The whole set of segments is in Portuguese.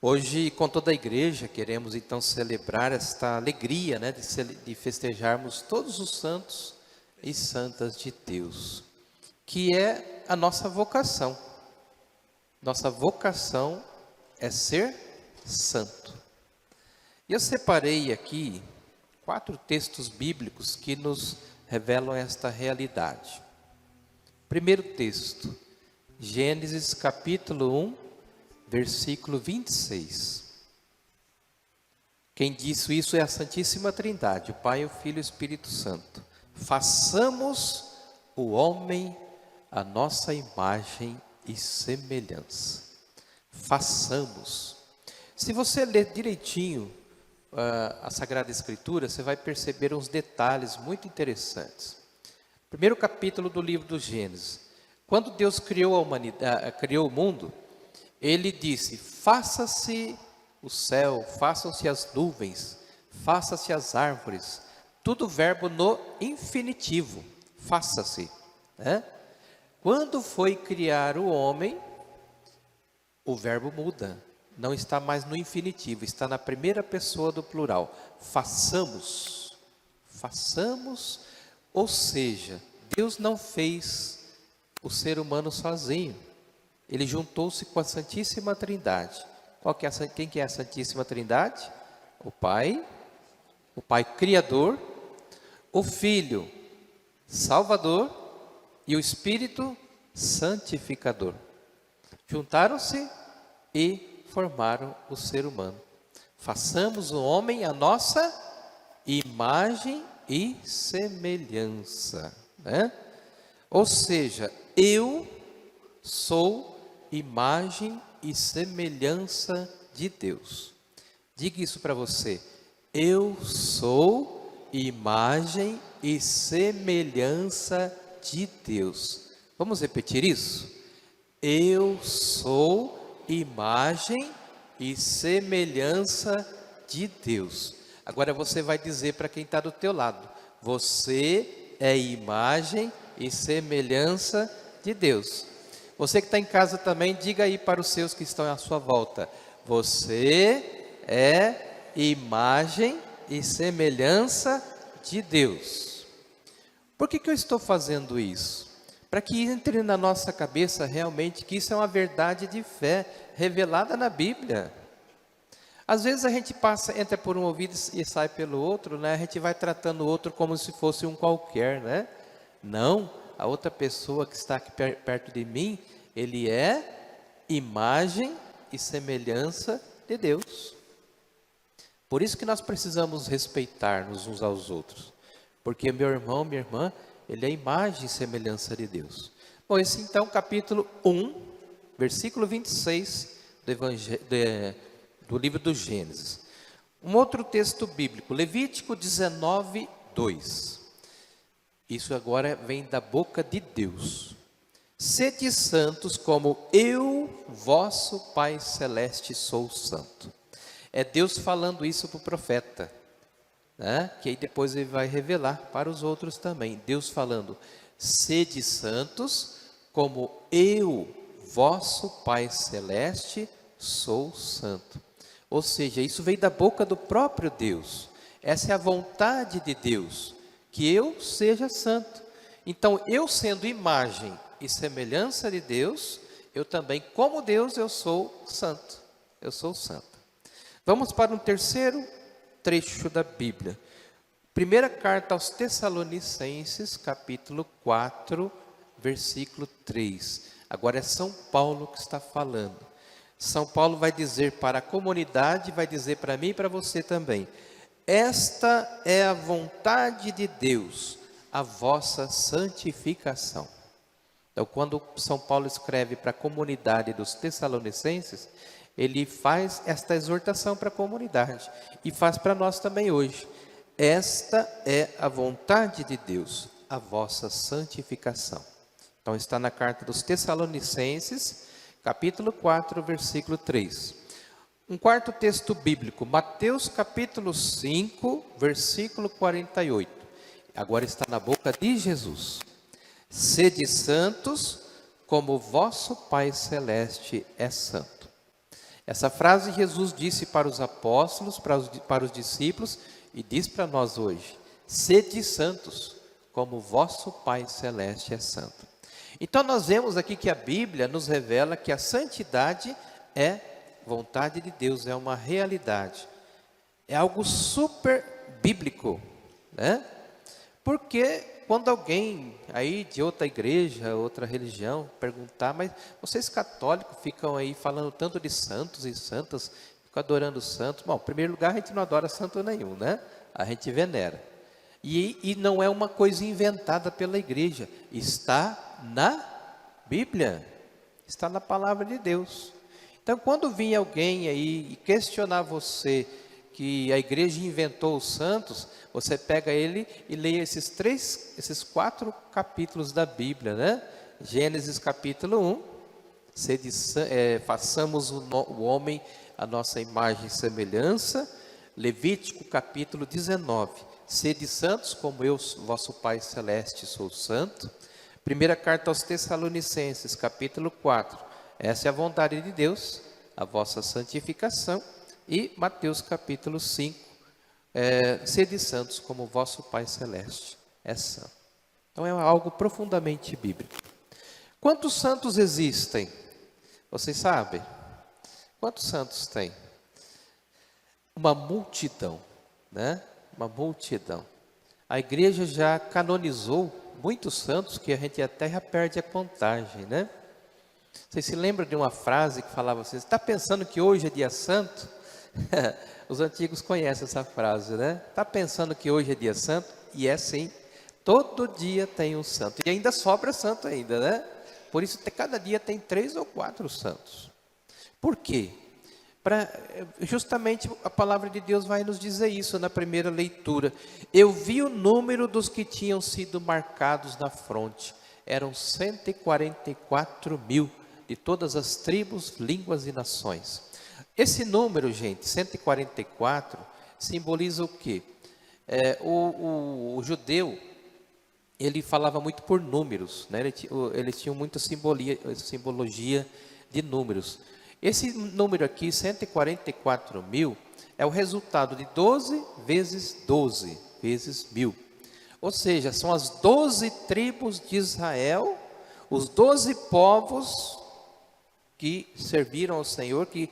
Hoje, com toda a igreja, queremos então celebrar esta alegria, né, de festejarmos todos os santos e santas de Deus, que é a nossa vocação. Nossa vocação é ser santo. E eu separei aqui 4 textos bíblicos que nos revelam esta realidade. Primeiro texto, Gênesis capítulo 1, versículo 26. Quem disse isso é a Santíssima Trindade, o Pai, o Filho e o Espírito Santo. Façamos o homem a nossa imagem e semelhança. Façamos. Se você ler direitinho a Sagrada Escritura, você vai perceber uns detalhes muito interessantes. Primeiro capítulo do livro do Gênesis. Quando Deus criou a humanidade, criou o mundo, Ele disse: faça-se o céu, façam-se as nuvens, faça-se as árvores. Tudo verbo no infinitivo, faça-se, né? Quando foi criar o homem, o verbo muda. Não está mais no infinitivo, está na primeira pessoa do plural. Façamos, façamos, ou seja, Deus não fez o ser humano sozinho. Ele juntou-se com a Santíssima Trindade. Quem que é a Santíssima Trindade? O Pai Criador, o Filho Salvador e o Espírito Santificador. Juntaram-se e formaram o ser humano. Façamos o homem a nossa imagem e semelhança, né? Ou seja, eu sou imagem e semelhança de Deus. Diga isso para você. Eu sou imagem e semelhança de Deus. Vamos repetir isso? Eu sou imagem e semelhança de Deus. Agora você vai dizer para quem está do teu lado: você é imagem e semelhança de Deus. Você que está em casa também, diga aí para os seus que estão à sua volta: você é imagem e semelhança de Deus. Por que eu estou fazendo isso? Para que entre na nossa cabeça realmente que isso é uma verdade de fé revelada na Bíblia. Às vezes a gente entra por um ouvido e sai pelo outro, né? A gente vai tratando o outro como se fosse um qualquer, né? Não. A outra pessoa que está aqui perto de mim, ele é imagem e semelhança de Deus. Por isso que nós precisamos respeitar-nos uns aos outros. Porque meu irmão, minha irmã, ele é imagem e semelhança de Deus. Bom, esse então capítulo 1, versículo 26 do livro do Gênesis. Um outro texto bíblico, Levítico 19, 2. Isso agora vem da boca de Deus. Sede santos como eu, vosso Pai Celeste, sou santo. É Deus falando isso para o profeta, né? Que aí depois ele vai revelar para os outros também. Deus falando: sede santos como eu, vosso Pai Celeste, sou santo. Ou seja, isso veio da boca do próprio Deus. Essa é a vontade de Deus, que eu seja santo. Então, eu sendo imagem e semelhança de Deus, eu também, como Deus, eu sou santo. Eu sou santo. Vamos para um terceiro trecho da Bíblia. Primeira carta aos Tessalonicenses, capítulo 4, versículo 3. Agora é São Paulo que está falando. São Paulo vai dizer para a comunidade, vai dizer para mim e para você também: esta é a vontade de Deus, a vossa santificação. Então, quando São Paulo escreve para a comunidade dos Tessalonicenses, ele faz esta exortação para a comunidade e faz para nós também hoje. Esta é a vontade de Deus, a vossa santificação. Então, está na carta dos Tessalonicenses, capítulo 4, versículo 3. Um quarto texto bíblico, Mateus capítulo 5, versículo 48. Agora está na boca de Jesus. Sede santos, como vosso Pai Celeste é santo. Essa frase Jesus disse para os apóstolos, para os discípulos, e diz para nós hoje: sede santos, como vosso Pai Celeste é santo. Então nós vemos aqui que a Bíblia nos revela que a santidade é vontade de Deus, é uma realidade. É algo super bíblico, né? Porque quando alguém aí de outra igreja, outra religião, perguntar, mas vocês católicos ficam aí falando tanto de santos e santas, ficam adorando santos. Bom, em primeiro lugar, a gente não adora santo nenhum, né? A gente venera. E não é uma coisa inventada pela igreja, está na Bíblia, está na palavra de Deus. Então, quando vir alguém aí e questionar você que a igreja inventou os santos, você pega ele e leia esses 4 capítulos da Bíblia, né? Gênesis capítulo 1, façamos o homem a nossa imagem e semelhança. Levítico capítulo 19, sede santos como eu, vosso Pai Celeste, sou santo. Primeira carta aos Tessalonicenses, capítulo 4, essa é a vontade de Deus, a vossa santificação. E Mateus capítulo 5, sede santos como vosso Pai Celeste é santo. Então é algo profundamente bíblico. Quantos santos existem? Vocês sabem? Quantos santos tem? Uma multidão, né? Uma multidão. A igreja já canonizou muitos santos que a gente até já perde a contagem, né? Vocês se lembram de uma frase que falava assim: está pensando que hoje é dia santo? Os antigos conhecem essa frase, né? Está pensando que hoje é dia santo? E é sim, todo dia tem um santo. E ainda sobra santo ainda, né? Por isso, cada dia tem 3 ou 4 santos. Por quê? Justamente a palavra de Deus vai nos dizer isso na primeira leitura. Eu vi o número dos que tinham sido marcados na fronte. Eram 144 mil, de todas as tribos, línguas e nações. Esse número, gente, 144, simboliza o quê? O judeu, ele falava muito por números, né? Eles tinham muita simbologia de números. Esse número aqui, 144 mil, é o resultado de 12 vezes 12 vezes 1000. Ou seja, são as 12 tribos de Israel, os 12 povos que serviram ao Senhor, que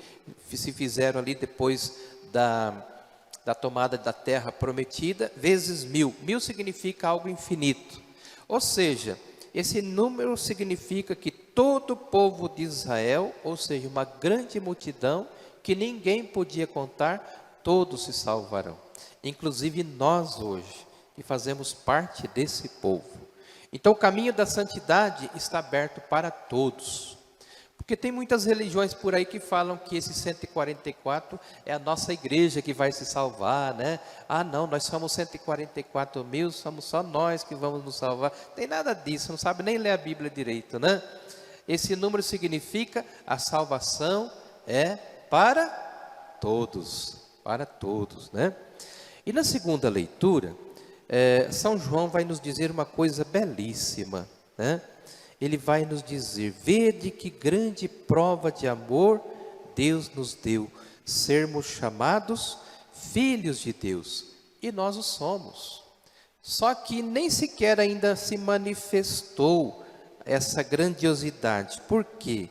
se fizeram ali depois da tomada da terra prometida, vezes 1000. 1000 significa algo infinito. Ou seja, esse número significa que todo o povo de Israel, ou seja, uma grande multidão, que ninguém podia contar, todos se salvarão. Inclusive nós hoje, que fazemos parte desse povo. Então o caminho da santidade está aberto para todos. Porque tem muitas religiões por aí que falam que esse 144 é a nossa igreja que vai se salvar, né? Ah, não, nós somos 144 mil, somos só nós que vamos nos salvar. Tem nada disso, não sabe nem ler a Bíblia direito, né? Esse número significa a salvação é para todos, né? E na segunda leitura, São João vai nos dizer uma coisa belíssima, né? Ele vai nos dizer: vede que grande prova de amor Deus nos deu, sermos chamados filhos de Deus, e nós o somos. Só que nem sequer ainda se manifestou essa grandiosidade. Por quê?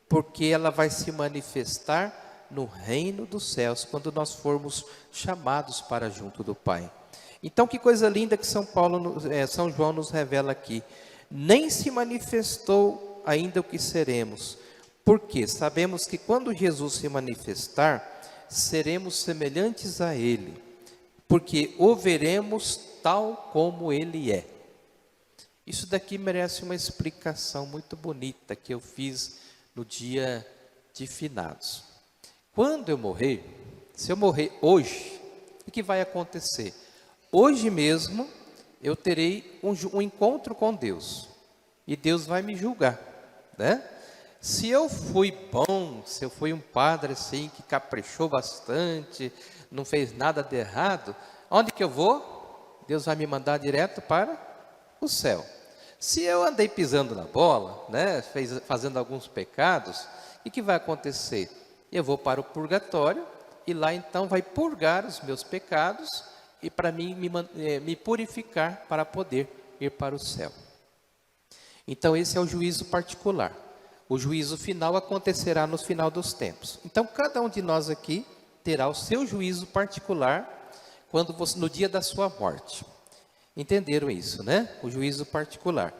Porque ela vai se manifestar no reino dos céus, quando nós formos chamados para junto do Pai. Então, que coisa linda que São João nos revela aqui. Nem se manifestou ainda o que seremos. Porque sabemos que quando Jesus se manifestar, seremos semelhantes a Ele, porque o veremos tal como Ele é. Isso daqui merece uma explicação muito bonita que eu fiz no dia de finados. Quando eu morrer, se eu morrer hoje, o que vai acontecer? Hoje mesmo eu terei um encontro com Deus, e Deus vai me julgar, né? Se eu fui bom, se eu fui um padre assim, que caprichou bastante, não fez nada de errado, onde que eu vou? Deus vai me mandar direto para o céu. Se eu andei pisando na bola, né, fazendo alguns pecados, o que vai acontecer? eu vou para o purgatório, e lá então vai purgar os meus pecados, e para mim me purificar para poder ir para o céu. Então esse é o juízo particular. O juízo final acontecerá no final dos tempos. Então cada um de nós aqui terá o seu juízo particular no dia da sua morte. Entenderam isso, né? O juízo particular.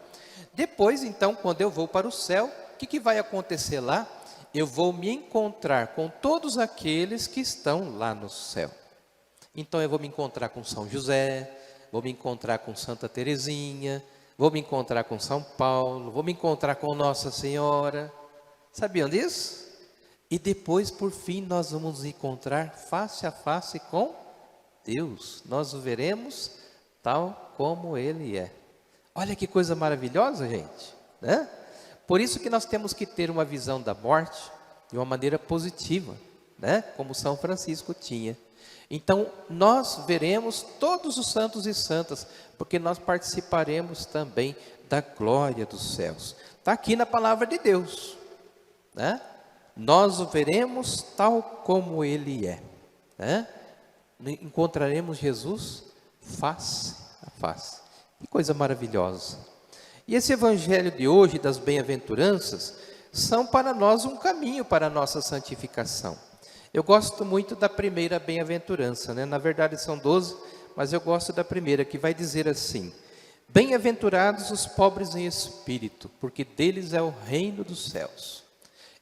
Depois, então, quando eu vou para o céu, o que vai acontecer lá? Eu vou me encontrar com todos aqueles que estão lá no céu. Então eu vou me encontrar com São José, vou me encontrar com Santa Teresinha, vou me encontrar com São Paulo, vou me encontrar com Nossa Senhora. Sabiam disso? E depois, por fim, nós vamos nos encontrar face a face com Deus. Nós o veremos tal como Ele é. Olha que coisa maravilhosa, gente, né? Por isso que nós temos que ter uma visão da morte de uma maneira positiva, né? Como São Francisco tinha. Então, nós veremos todos os santos e santas, porque nós participaremos também da glória dos céus. Está aqui na palavra de Deus, né? Nós o veremos tal como Ele é, né? Encontraremos Jesus face a face. Que coisa maravilhosa. E esse evangelho de hoje, das bem-aventuranças, são para nós um caminho para a nossa santificação. Eu gosto muito da primeira bem-aventurança, né? Na verdade são 12, mas eu gosto da primeira, que vai dizer assim: bem-aventurados os pobres em espírito, porque deles é o reino dos céus.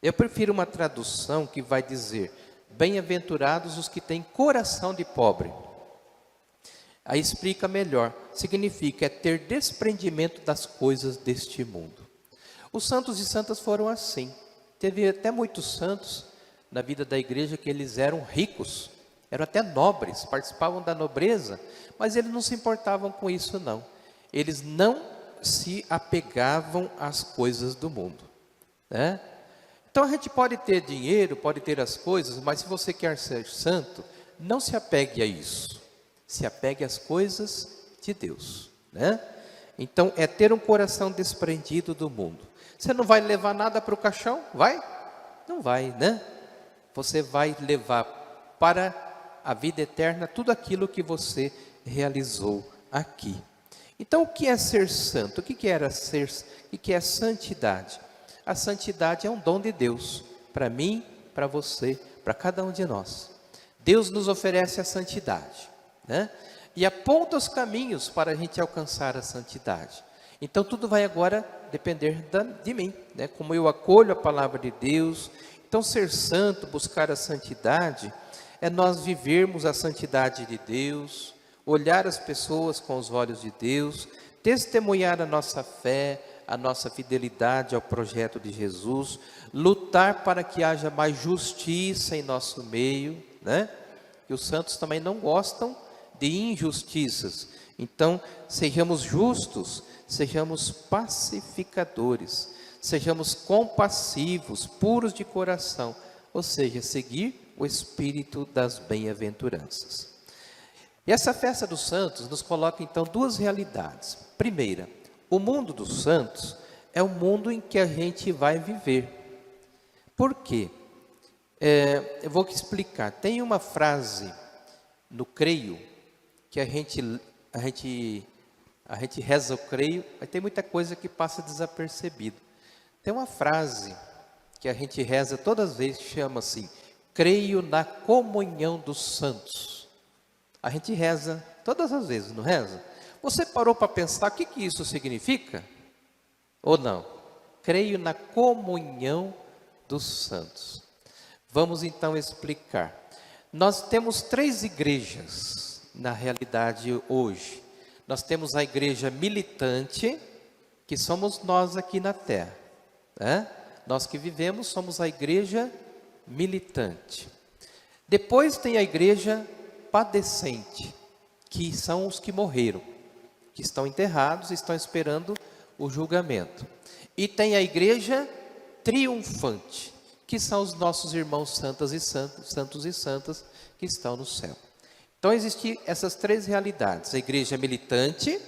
Eu prefiro uma tradução que vai dizer: bem-aventurados os que têm coração de pobre. Aí explica melhor. Significa ter desprendimento das coisas deste mundo. Os santos e santas foram assim. Teve até muitos santos na vida da igreja que eles eram ricos, eram até nobres, participavam da nobreza, mas eles não se importavam com isso não. Eles não se apegavam às coisas do mundo, né? Então a gente pode ter dinheiro, pode ter as coisas, mas se você quer ser santo, não se apegue a isso. Se apegue às coisas de Deus, né? Então é ter um coração desprendido do mundo. Você não vai levar nada para o caixão? Vai? Não vai, né? Você vai levar para a vida eterna tudo aquilo que você realizou aqui. Então o que é ser santo? O que é santidade? A santidade é um dom de Deus, para mim, para você, para cada um de nós. Deus nos oferece a santidade, né? E aponta os caminhos para a gente alcançar a santidade. Então tudo vai agora depender de mim, né? Como eu acolho a palavra de Deus. Então ser santo, buscar a santidade, é nós vivermos a santidade de Deus, olhar as pessoas com os olhos de Deus, testemunhar a nossa fé, a nossa fidelidade ao projeto de Jesus, lutar para que haja mais justiça em nosso meio, né? E os santos também não gostam de injustiças. Então, sejamos justos, sejamos pacificadores, sejamos compassivos, puros de coração, ou seja, seguir o espírito das bem-aventuranças. E essa festa dos santos nos coloca então duas realidades. Primeira, o mundo dos santos é o mundo em que a gente vai viver. Por quê? Eu vou explicar. Tem uma frase no creio que a gente reza o creio, mas tem muita coisa que passa desapercebido. Tem uma frase que a gente reza todas as vezes que chama assim: creio na comunhão dos santos. A gente reza todas as vezes, não reza? Você parou para pensar o que isso significa? Ou não? Creio na comunhão dos santos. Vamos então explicar. Nós temos 3 igrejas na realidade hoje. Nós temos a igreja militante, que somos nós aqui na terra, né? Nós que vivemos somos a igreja militante. Depois tem a igreja padecente, que são os que morreram, que estão enterrados e estão esperando o julgamento. E tem a igreja triunfante, que são os nossos irmãos santos e santas que estão no céu. Então existem essas 3 realidades. A igreja militante,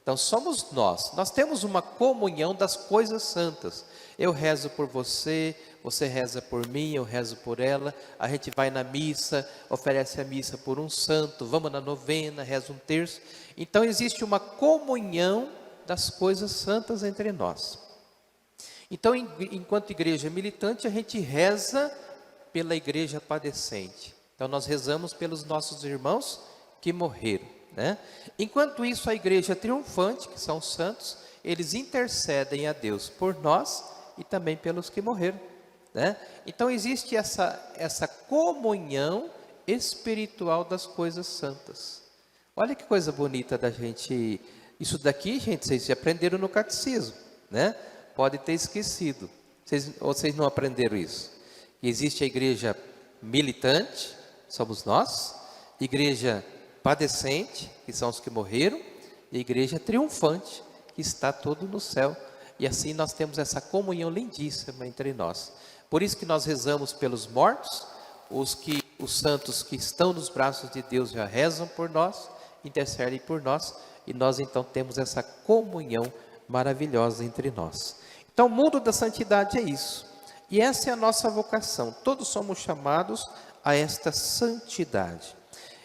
então somos nós temos uma comunhão das coisas santas. Eu rezo por você, você reza por mim, eu rezo por ela, a gente vai na missa, oferece a missa por um santo, vamos na novena, reza um terço. Então existe uma comunhão das coisas santas entre nós. Então, enquanto igreja militante, a gente reza pela igreja padecente. Então nós rezamos pelos nossos irmãos que morreram, né? Enquanto isso, a igreja triunfante, que são os santos, eles intercedem a Deus por nós e também pelos que morreram, né? Então existe essa comunhão espiritual das coisas santas. Olha que coisa bonita da gente. Isso daqui, gente, vocês aprenderam no catecismo, né? Pode ter esquecido. Vocês não aprenderam isso? Existe a igreja militante, somos nós, igreja padecente, que são os que morreram, e a igreja triunfante, que está todo no céu. E assim nós temos essa comunhão lindíssima entre nós. Por isso que nós rezamos pelos mortos, os santos que estão nos braços de Deus já rezam por nós, intercedem por nós, e nós então temos essa comunhão maravilhosa entre nós. Então o mundo da santidade é isso. E essa é a nossa vocação. Todos somos chamados a esta santidade.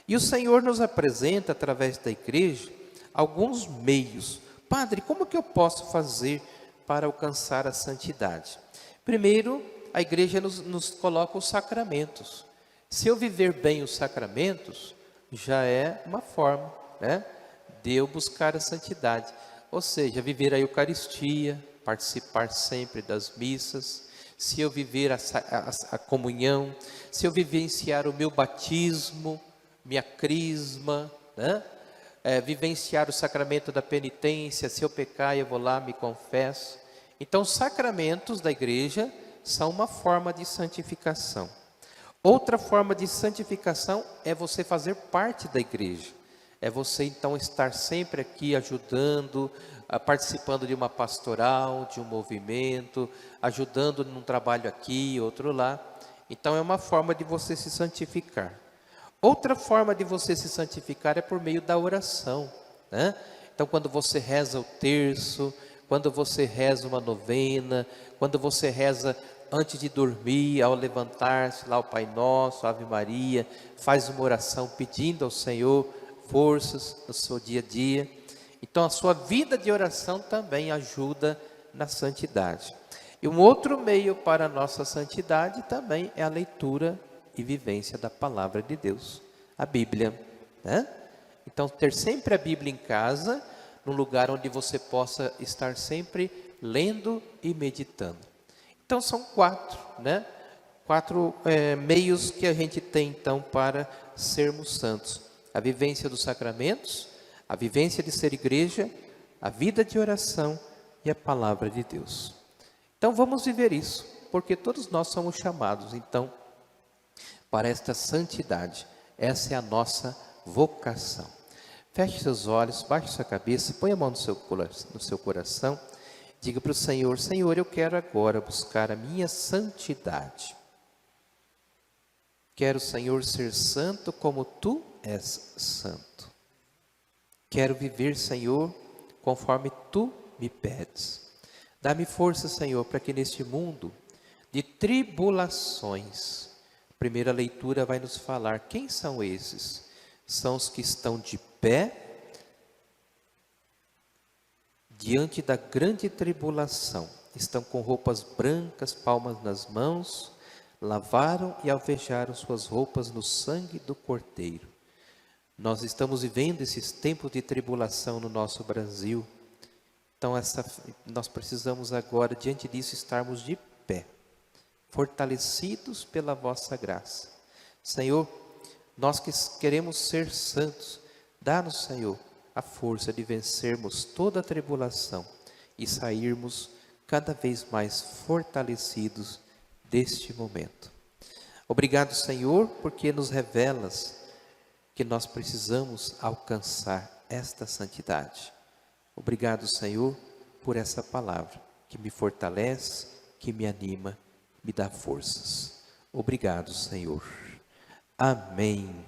E o Senhor nos apresenta, através da igreja, alguns meios. Padre, como que eu posso fazer para alcançar a santidade? Primeiro, a igreja nos coloca os sacramentos. Se eu viver bem os sacramentos, já é uma forma, né, de eu buscar a santidade. Ou seja, viver a Eucaristia, participar sempre das missas, se eu viver a comunhão, se eu vivenciar o meu batismo, minha crisma, né? Vivenciar o sacramento da penitência, se eu pecar eu vou lá, me confesso. Então os sacramentos da igreja são uma forma de santificação. Outra forma de santificação é você fazer parte da igreja. É você então estar sempre aqui ajudando, participando de uma pastoral, de um movimento, ajudando num trabalho aqui, outro lá. Então é uma forma de você se santificar. Outra forma de você se santificar é por meio da oração, né? Então quando você reza o terço, quando você reza uma novena, quando você reza antes de dormir, ao levantar-se lá o Pai Nosso, Ave Maria, faz uma oração pedindo ao Senhor forças no seu dia a dia. Então a sua vida de oração também ajuda na santidade. E um outro meio para a nossa santidade também é a leitura e vivência da palavra de Deus, a Bíblia, né? Então ter sempre a Bíblia em casa, num lugar onde você possa estar sempre lendo e meditando. Então são quatro, né? Quatro meios que a gente tem então para sermos santos: a vivência dos sacramentos, a vivência de ser igreja, a vida de oração e a palavra de Deus. Então vamos viver isso, porque todos nós somos chamados então para esta santidade. Essa é a nossa vocação. Feche seus olhos, baixe sua cabeça, põe a mão no seu coração, diga para o Senhor: Senhor, eu quero agora buscar a minha santidade. Quero, Senhor, ser santo como Tu és santo. Quero viver, Senhor, conforme Tu me pedes. Dá-me força, Senhor, para que neste mundo de tribulações, a primeira leitura vai nos falar quem são esses. São os que estão de pé diante da grande tribulação. Estão com roupas brancas, palmas nas mãos, lavaram e alvejaram suas roupas no sangue do Cordeiro. Nós estamos vivendo esses tempos de tribulação no nosso Brasil. Então nós precisamos agora, diante disso, estarmos de pé, fortalecidos pela vossa graça. Senhor, nós que queremos ser santos, dá-nos, Senhor, a força de vencermos toda a tribulação e sairmos cada vez mais fortalecidos deste momento. Obrigado, Senhor, porque nos revelas que nós precisamos alcançar esta santidade. Obrigado, Senhor, por essa palavra que me fortalece, que me anima, me dá forças. Obrigado, Senhor. Amém.